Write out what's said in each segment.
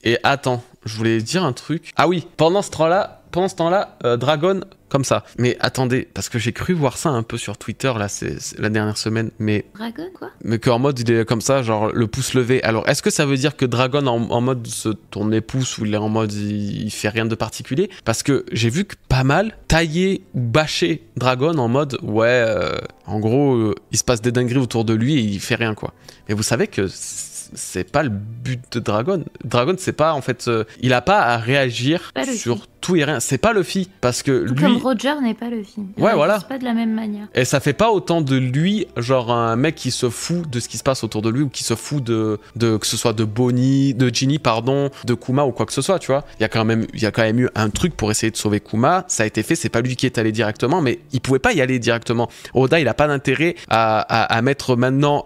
Et attends, je voulais dire un truc. Ah oui, pendant ce temps-là, Dragon, comme ça. Mais attendez, parce que j'ai cru voir ça un peu sur Twitter, là, c'est la dernière semaine, mais... Dragon, quoi? Mais qu'en mode, il est comme ça, genre, le pouce levé. Alors, est-ce que ça veut dire que Dragon, en mode, se tourne les pouces, ou il est en mode, il fait rien de particulier? Parce que j'ai vu que pas mal taillaient ou bâchaient Dragon en mode, ouais, en gros, il se passe des dingueries autour de lui et il fait rien, quoi. Mais vous savez que... c'est pas le but de Dragon. Dragon, c'est pas en fait, il a pas à réagir sur tout et rien. C'est pas Luffy parce que tout lui. Comme Roger n'est pas Luffy. Ouais, voilà. C'est pas de la même manière. Et ça fait pas autant de lui, genre un mec qui se fout de ce qui se passe autour de lui ou qui se fout de que ce soit de Ginny, pardon, de Kuma ou quoi que ce soit, tu vois. Il y a quand même eu un truc pour essayer de sauver Kuma. Ça a été fait. C'est pas lui qui est allé directement, mais il pouvait pas y aller directement. Oda, il a pas d'intérêt à mettre maintenant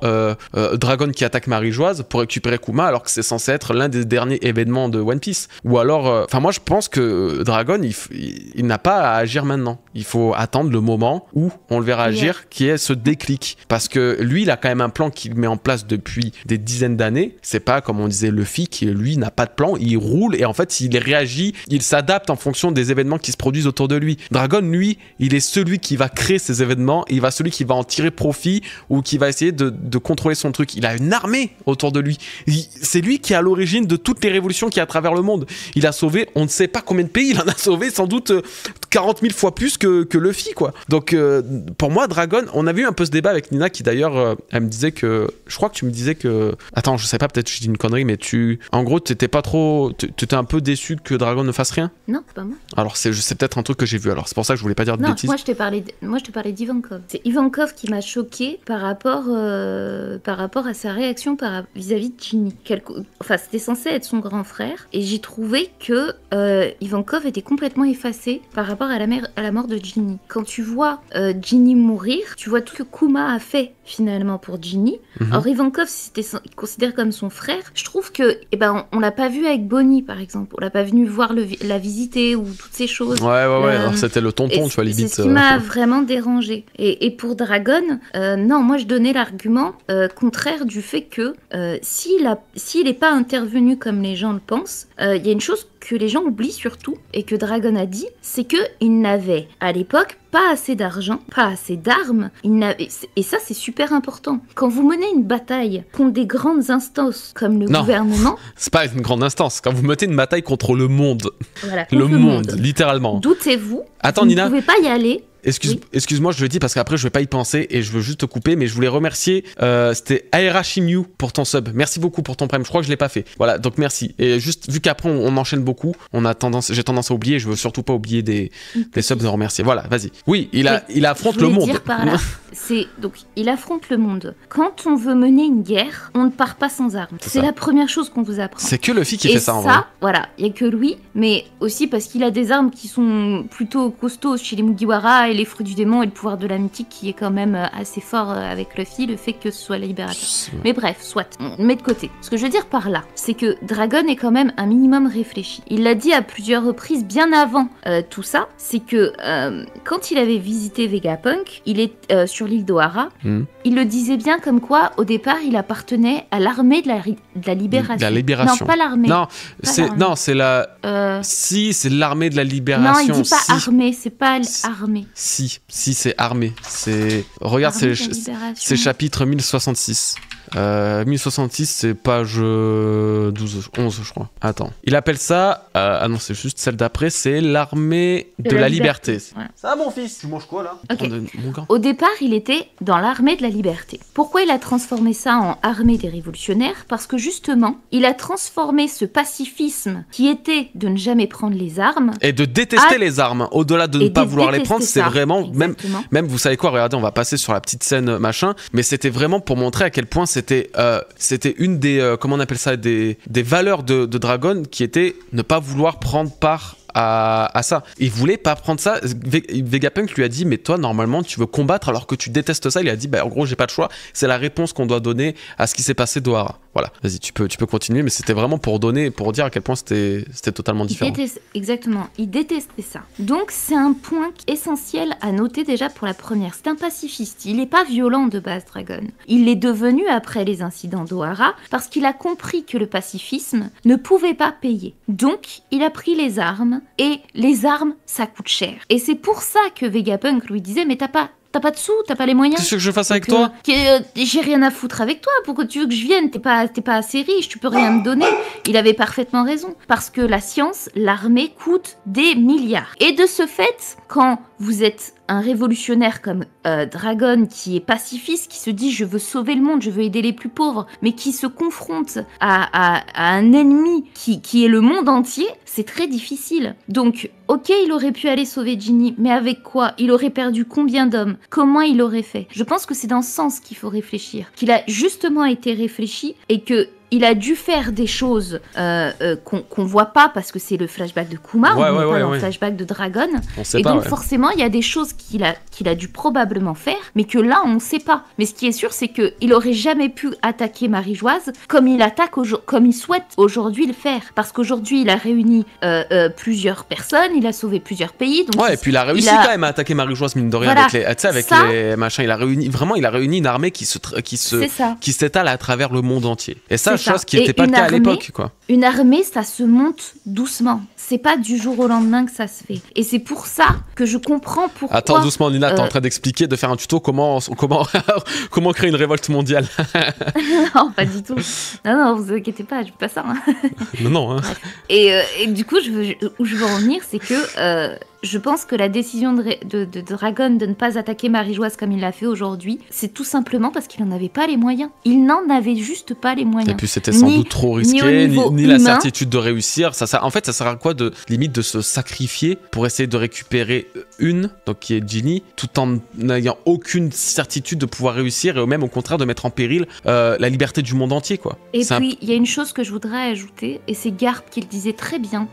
Dragon qui attaque Marie-Joise pour récupérer Kuma alors que c'est censé être l'un des derniers événements de One Piece. Ou alors, enfin moi je pense que Dragon il n'a pas à agir maintenant. Il faut attendre le moment où on le verra agir, qui est ce déclic. Parce que lui il a quand même un plan qu'il met en place depuis des dizaines d'années. C'est pas comme on disait Luffy qui lui n'a pas de plan, il roule et en fait il réagit, il s'adapte en fonction des événements qui se produisent autour de lui. Dragon lui, il est celui qui va créer ces événements, celui qui va en tirer profit ou qui va essayer de contrôler son truc. Il a une armée autour de lui. C'est lui qui est à l'origine de toutes les révolutions qu'il y a à travers le monde. Il a sauvé, on ne sait pas combien de pays, il en a sauvé sans doute 40 000 fois plus que Luffy, quoi. Donc, pour moi, Dragon, on avait eu un peu ce débat avec Nina qui d'ailleurs, elle me disait que, je crois que tu me disais que, attends, je sais pas, peut-être que je dis une connerie, mais en gros, t'étais pas trop, t'étais un peu déçu que Dragon ne fasse rien? Non, c'est pas moi. Alors, c'est peut-être un truc que j'ai vu, alors c'est pour ça que je voulais pas dire de bêtises. Moi, je te parlais d'Ivankov. C'est Ivankov qui m'a choqué par rapport à sa réaction vis-à-vis de Ginny. Enfin, c'était censé être son grand frère, et j'ai trouvé que Ivankov était complètement effacé par rapport à la mort de Ginny. Quand tu vois Ginny mourir, tu vois tout ce que Kuma a fait finalement pour Ginny. Or Ivankov, il considère comme son frère. Je trouve que, on l'a pas vu avec Bonnie par exemple. On l'a pas venu voir la visiter ou toutes ces choses. Ouais. Alors c'était le tonton, tu vois, limite. C'est ce qui m'a vraiment dérangé. Et pour Dragon, non, moi je donnais l'argument contraire du fait que s'il n'est pas intervenu comme les gens le pensent, il y a une chose que les gens oublient surtout, et que Dragon a dit, c'est qu'il n'avait à l'époque pas assez d'argent, pas assez d'armes, et ça c'est super important. Quand vous menez une bataille contre des grandes instances comme le gouvernement... c'est pas une grande instance, quand vous menez une bataille contre le monde, voilà, le monde, littéralement. Doutez-vous, attends, vous Nina, ne pouvez pas y aller. Excuse-moi, je le dis parce qu'après je vais pas y penser et je veux juste te couper, mais je voulais remercier, c'était Aerashimyu pour ton sub. Merci beaucoup pour ton prime, je crois que je l'ai pas fait. Voilà, donc merci. Et juste, vu qu'après on enchaîne beaucoup, j'ai tendance à oublier, je veux surtout pas oublier des subs à remercier. Voilà, vas-y. Oui, il affronte le monde. Dire par là, donc il affronte le monde. Quand on veut mener une guerre, on ne part pas sans armes. C'est la première chose qu'on vous apprend. C'est que Luffy qui fait ça en vrai. Voilà, il y a que lui, mais aussi parce qu'il a des armes qui sont plutôt costauds chez les Mugiwara et les fruits du démon et le pouvoir de la mythique qui est quand même assez fort avec Luffy, le fait que ce soit libérateur. Mais bref, soit, on met de côté. Ce que je veux dire par là, c'est que Dragon est quand même un minimum réfléchi. Il l'a dit à plusieurs reprises bien avant tout ça, c'est que quand il avait visité Vegapunk, il est sur l'île d'Ohara, il le disait bien comme quoi au départ il appartenait à l'armée de la libération. La libération. Non, pas l'armée. Non, c'est la... Si, c'est l'armée de la libération. Non, il dit pas armée, c'est pas armée. Si, c'est armé. Regarde, c'est chapitre 1066. 1066, c'est page 11, je crois. Attends. Il appelle ça... ah non, c'est juste celle d'après, c'est l'armée de la liberté. Ouais. Ça va, mon fils? Tu manges quoi, là? Okay. Au départ, il était dans l'armée de la liberté. Pourquoi il a transformé ça en armée des révolutionnaires? Parce que justement, il a transformé ce pacifisme qui était de ne jamais prendre les armes... Et de détester les armes. Au-delà de ne pas vouloir les prendre, c'est vraiment... Même, vous savez quoi, regardez, on va passer sur la petite scène machin, mais c'était vraiment pour montrer à quel point c'était une des... comment on appelle ça? Des valeurs de Dragon qui était ne pas vouloir prendre part à ça. Il voulait pas prendre ça. Vegapunk lui a dit, mais toi normalement tu veux combattre alors que tu détestes ça. Il a dit, en gros j'ai pas de choix, c'est la réponse qu'on doit donner à ce qui s'est passé d'Ohara. voilà, vas-y, tu peux continuer, mais c'était vraiment pour dire à quel point c'était totalement différent. Exactement, il détestait ça. Donc c'est un point essentiel à noter déjà pour la première. C'est un pacifiste, il n'est pas violent de base, Dragon. Il l'est devenu après les incidents d'Ohara parce qu'il a compris que le pacifisme ne pouvait pas payer. Donc il a pris les armes, et les armes, ça coûte cher. Et c'est pour ça que Vegapunk lui disait, mais t'as pas de sous, t'as pas les moyens. Qu'est-ce que je fasse avec toi ? J'ai rien à foutre avec toi, pourquoi tu veux que je vienne ? T'es pas assez riche, tu peux rien me donner. Il avait parfaitement raison, parce que la science, l'armée coûte des milliards. Et de ce fait, quand vous êtes un révolutionnaire comme Dragon, qui est pacifiste, qui se dit je veux sauver le monde, je veux aider les plus pauvres, mais qui se confronte à un ennemi qui est le monde entier, c'est très difficile. Donc, ok, il aurait pu aller sauver Ginny, mais avec quoi ? Il aurait perdu combien d'hommes ? Comment il aurait fait ? Je pense que c'est dans ce sens qu'il faut réfléchir, qu'il a justement été réfléchi et que il a dû faire des choses qu'on voit pas parce que c'est le flashback de Kuma, on n'est pas dans le flashback de Dragon. Et donc forcément, il y a des choses qu'il a dû probablement faire, mais que là, on ne sait pas. Mais ce qui est sûr, c'est qu'il aurait jamais pu attaquer Marie-Joise comme il souhaite aujourd'hui le faire. Parce qu'aujourd'hui, il a réuni plusieurs personnes, il a sauvé plusieurs pays. Donc et puis il a réussi quand même à attaquer Marie-Joise, mine de rien, avec les machins. Il a réuni une armée qui s'étale à travers le monde entier. Et ça, chose qui n'était pas le cas à l'époque, quoi. Une armée, ça se monte doucement. C'est pas du jour au lendemain que ça se fait. Et c'est pour ça que je comprends pourquoi... Attends doucement, Nina, t'es en train d'expliquer, de faire un tuto comment créer une révolte mondiale. Non, pas du tout. Non, vous inquiétez pas, je fais pas ça. Hein. Non. Hein. Et du coup, où je veux en venir, c'est que... je pense que la décision de Dragon de ne pas attaquer Marie-Joise comme il l'a fait aujourd'hui, c'est tout simplement parce qu'il n'en avait pas les moyens. Il n'en avait juste pas les moyens. Et puis c'était sans doute trop risqué, ni la certitude de réussir. En fait, ça sert à quoi limite de se sacrifier pour essayer de récupérer donc qui est Ginny, tout en n'ayant aucune certitude de pouvoir réussir et même au contraire de mettre en péril la liberté du monde entier, quoi. Et puis, il y a une chose que je voudrais ajouter, et c'est Garp qui le disait très bien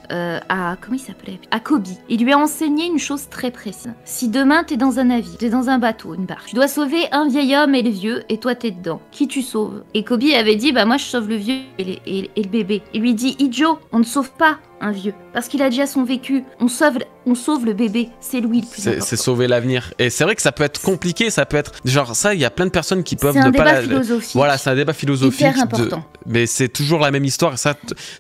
comment il s'appelait ? À Kobe. Il lui a enseigné une chose très précise. Si demain t'es dans un navire, t'es dans un bateau, une barque, tu dois sauver un vieil homme et le vieux, et toi t'es dedans. Qui tu sauves ? Et Kobe avait dit, moi je sauve le vieux et le bébé. Il lui dit, Ijo, on ne sauve pas un vieux, parce qu'il a déjà son vécu. On sauve le bébé, c'est lui le plus important. C'est sauver l'avenir. Et c'est vrai que ça peut être compliqué, ça peut être genre ça, il y a plein de personnes qui peuvent c'est un débat philosophique. Voilà, c'est un débat philosophique hyper important. Mais c'est toujours la même histoire. Ça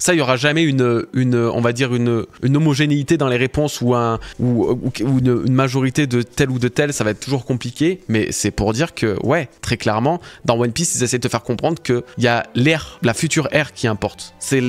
il y aura jamais une on va dire une homogénéité dans les réponses ou une majorité de tel ou de tel, ça va être toujours compliqué, mais c'est pour dire que très clairement dans One Piece, ils essaient de te faire comprendre que il y a l'ère, la future ère qui importe. C'est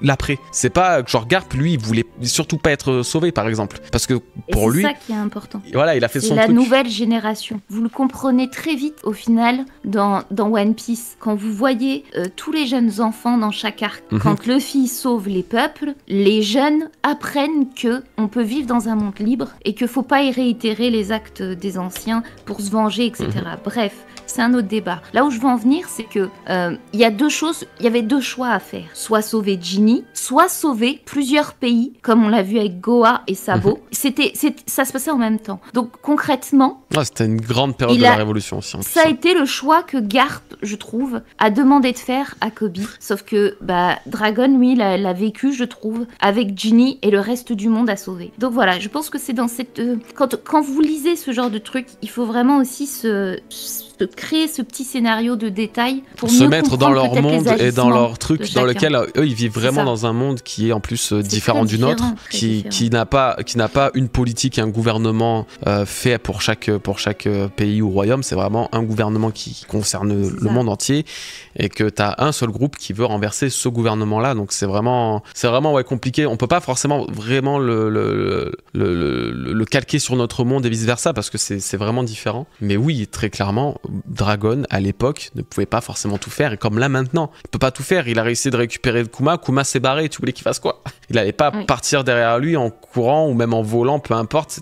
l'après. C'est pas genre Garp, lui, il voulait surtout pas être sauvé, par exemple, parce que pour lui, c'est ça qui est important. Voilà, il a fait son truc. C'est la nouvelle génération. Vous le comprenez très vite au final dans One Piece quand vous voyez tous les jeunes enfants dans chaque arc. Quand Luffy sauve les peuples, les jeunes apprennent que on peut vivre dans un monde libre et qu'il faut pas y réitérer les actes des anciens pour se venger, etc. Bref, c'est un autre débat. Là où je veux en venir, c'est que il y avait deux choix à faire. Soit sauver Ginny, soit sauver plusieurs pays, comme on l'a vu avec Goa et Sabo. Ça se passait en même temps. Donc concrètement... c'était une grande période de la Révolution aussi. Ça a été le choix que Garp, je trouve, a demandé de faire à Kobe. Sauf que Dragon, lui, l'a vécu, je trouve, avec Ginny et le reste du monde à sauver. Donc voilà, je pense que c'est dans cette... Quand vous lisez ce genre de truc, il faut vraiment aussi se créer ce petit scénario de détail pour se mettre dans leur monde et dans leur truc dans lequel eux ils vivent vraiment dans un monde qui est en plus différent du nôtre, qui n'a pas une politique et un gouvernement fait pour chaque pays ou royaume. C'est vraiment un gouvernement qui concerne le monde entier et que tu as un seul groupe qui veut renverser ce gouvernement là. Donc c'est vraiment compliqué. On peut pas forcément vraiment le calquer sur notre monde et vice versa parce que c'est vraiment différent. Mais oui, très clairement, Dragon à l'époque ne pouvait pas forcément tout faire, et comme là maintenant il peut pas tout faire. Il a réussi de récupérer Kuma s'est barré, tu voulais qu'il fasse quoi. Il allait pas partir derrière lui en courant ou même en volant, peu importe,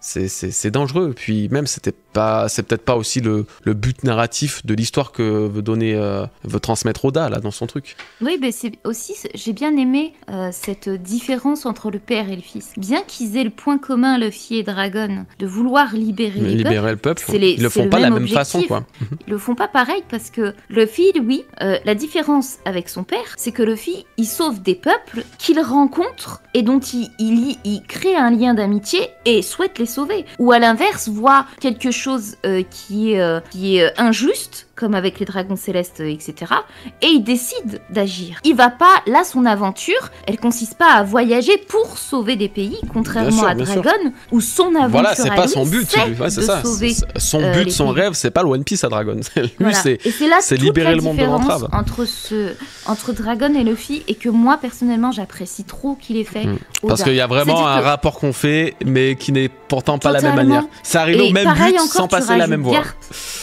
c'est dangereux. Puis même c'est peut-être pas aussi le but narratif de l'histoire que veut transmettre Oda là dans son truc. Oui, mais c'est aussi, j'ai bien aimé cette différence entre le père et le fils. Bien qu'ils aient le point commun, Luffy et Dragon, de vouloir libérer le peuple, ils le font pas de la même façon, quoi. Ils le font pas pareil parce que Luffy, lui, la différence avec son père, c'est que Luffy, il sauve des peuples qu'il rencontre et dont il crée un lien d'amitié et souhaite les sauver. Ou à l'inverse, voit quelque chose qui est injuste, comme avec les dragons célestes, etc. Et il décide d'agir. Il va pas, là, son aventure, elle consiste pas à voyager pour sauver des pays, contrairement à Dragon, où son aventure voilà, c'est pas son but, c'est ça. Son but, son rêve, c'est pas le One Piece à Dragon. Lui, voilà. c'est libérer le monde de l'entrave. Entre Dragon et Luffy, et que moi, personnellement, j'apprécie trop qu'il ait fait. Parce qu'il y a vraiment un rapport qu'on fait, mais qui n'est pourtant pas la même manière. Ça arrive au même but sans passer la même voie.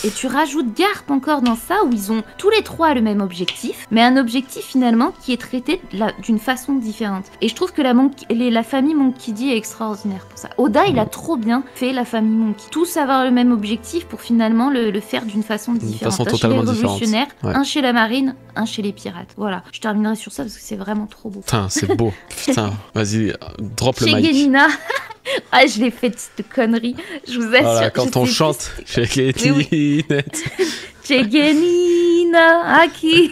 Et tu rajoutes Garp encore dans ça, où ils ont tous les trois le même objectif, mais un objectif finalement qui est traité d'une façon différente. Et je trouve que la famille Monkey D est extraordinaire pour ça. Oda, il a trop bien fait la famille Monkey. Tous avoir le même objectif pour finalement le faire d'une façon différente. Un chez les révolutionnaires, un chez la marine, un chez les pirates. Voilà, je terminerai sur ça parce que c'est vraiment trop beau. Putain, c'est beau. Putain, vas-y, drop le mic. Chez Genina. Ah, je l'ai fait cette connerie, je vous assure. Voilà, quand on chante, chez Genina. Chez Genina, Aki.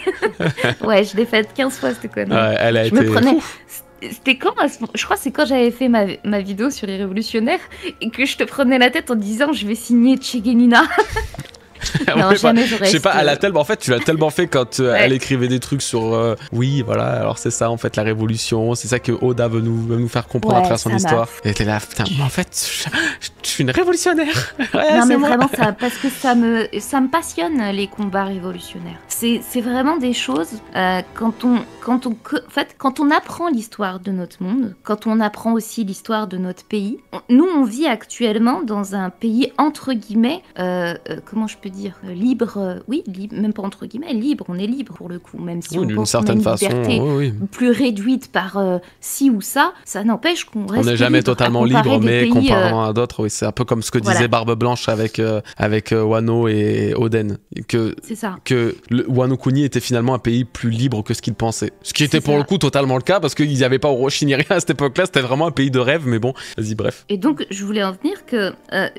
Ouais, je l'ai faite 15 fois cette connerie. Ouais, elle a été... C'était quand je crois que c'est quand j'avais fait ma vidéo sur les révolutionnaires et que je te prenais la tête en disant je vais signer Che Genina. Non, jamais j'aurais. Je sais pas, en fait, tu l'as tellement fait quand elle écrivait des trucs sur oui, voilà, alors c'est ça en fait la révolution, c'est ça que Oda veut nous faire comprendre à travers son histoire. Et t'es là, putain, mais en fait, je suis une révolutionnaire. Ouais, non mais vraiment ça, parce que ça me passionne les combats révolutionnaires. C'est vraiment des choses quand on apprend l'histoire de notre monde, quand on apprend aussi l'histoire de notre pays. Nous, on vit actuellement dans un pays entre guillemets, comment je peux dire, libre, même pas entre guillemets, libre, on est libre pour le coup, même si on pense qu'on a une liberté plus réduite par ci ou ça n'empêche qu'on reste. On n'est jamais totalement libre, mais comparant à d'autres, c'est un peu comme ce que disait Barbe Blanche avec Wano et Oden, que Wano Kuni était finalement un pays plus libre que ce qu'il pensait. Ce qui était pour le coup totalement le cas, parce qu'il n'y avait pas Orochi ni rien à cette époque-là, c'était vraiment un pays de rêve, mais bon, vas-y, bref. Et donc, je voulais en venir que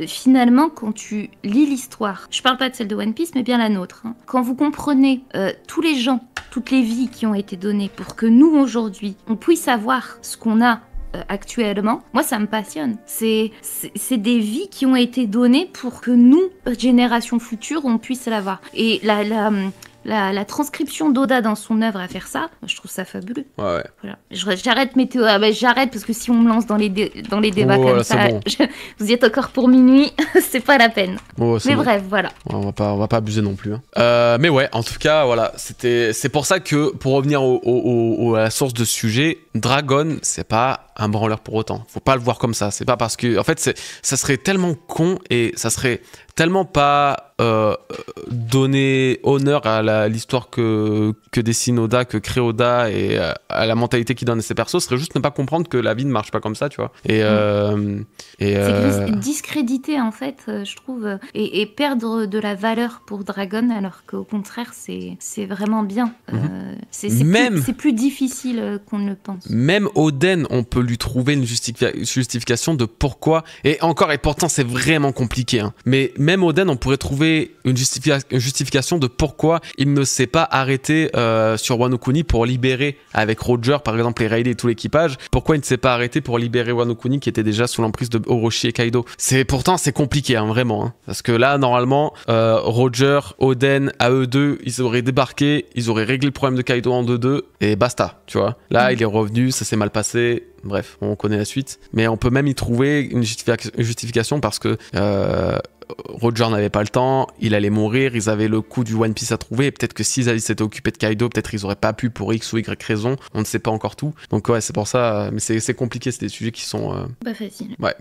finalement, quand tu lis l'histoire, je parle pas de celle de One Piece, mais bien la nôtre. Hein. Quand vous comprenez tous les gens, toutes les vies qui ont été données pour que nous, aujourd'hui, on puisse avoir ce qu'on a actuellement, moi ça me passionne. C'est des vies qui ont été données pour que nous, génération future, on puisse l'avoir. Et la transcription d'Oda dans son œuvre à faire ça, je trouve ça fabuleux. Ouais. Voilà. J'arrête parce que si on me lance dans les débats comme ça, bon. Vous y êtes encore pour minuit, c'est pas la peine. Mais bref, voilà. On va pas abuser non plus. Hein. Mais ouais, en tout cas, voilà, c'est pour ça que, pour revenir à la source de sujet, Dragon, c'est pas un branleur pour autant. Faut pas le voir comme ça. C'est pas parce que, en fait, ça serait tellement con et ça serait tellement pas donner honneur à l'histoire que dessine Oda, que crée Oda, et à la mentalité qu'il donne à ses persos, serait juste ne pas comprendre que la vie ne marche pas comme ça, tu vois. C'est discréditer, en fait, je trouve, et perdre de la valeur pour Dragon, alors qu'au contraire, c'est vraiment bien. C'est plus difficile qu'on ne le pense. Même Oden, on peut lui trouver une justification de pourquoi, et pourtant c'est vraiment compliqué, hein. Mais même Oden, on pourrait trouver une justification de pourquoi il ne s'est pas arrêté sur Wano Kuni pour libérer, avec Roger par exemple, et Rayleigh et tout l'équipage, pourquoi il ne s'est pas arrêté pour libérer Wano Kuni qui était déjà sous l'emprise de Orochi et Kaido. Pourtant c'est compliqué, hein, vraiment, hein. Parce que là normalement Roger, Oden, à eux deux, ils auraient débarqué, ils auraient réglé le problème de Kaido en 2-2 et basta, tu vois. Là il est revenu, ça s'est mal passé. Bref, on connaît la suite. Mais on peut même y trouver une justification parce que Roger n'avait pas le temps, il allait mourir, ils avaient le coup du One Piece à trouver, et peut-être que s'ils s'étaient occupés de Kaido, peut-être ils auraient pas pu pour X ou Y raison, on ne sait pas encore tout. Donc ouais, c'est pour ça, mais c'est compliqué, c'est des sujets qui sont... Pas facile. Ouais.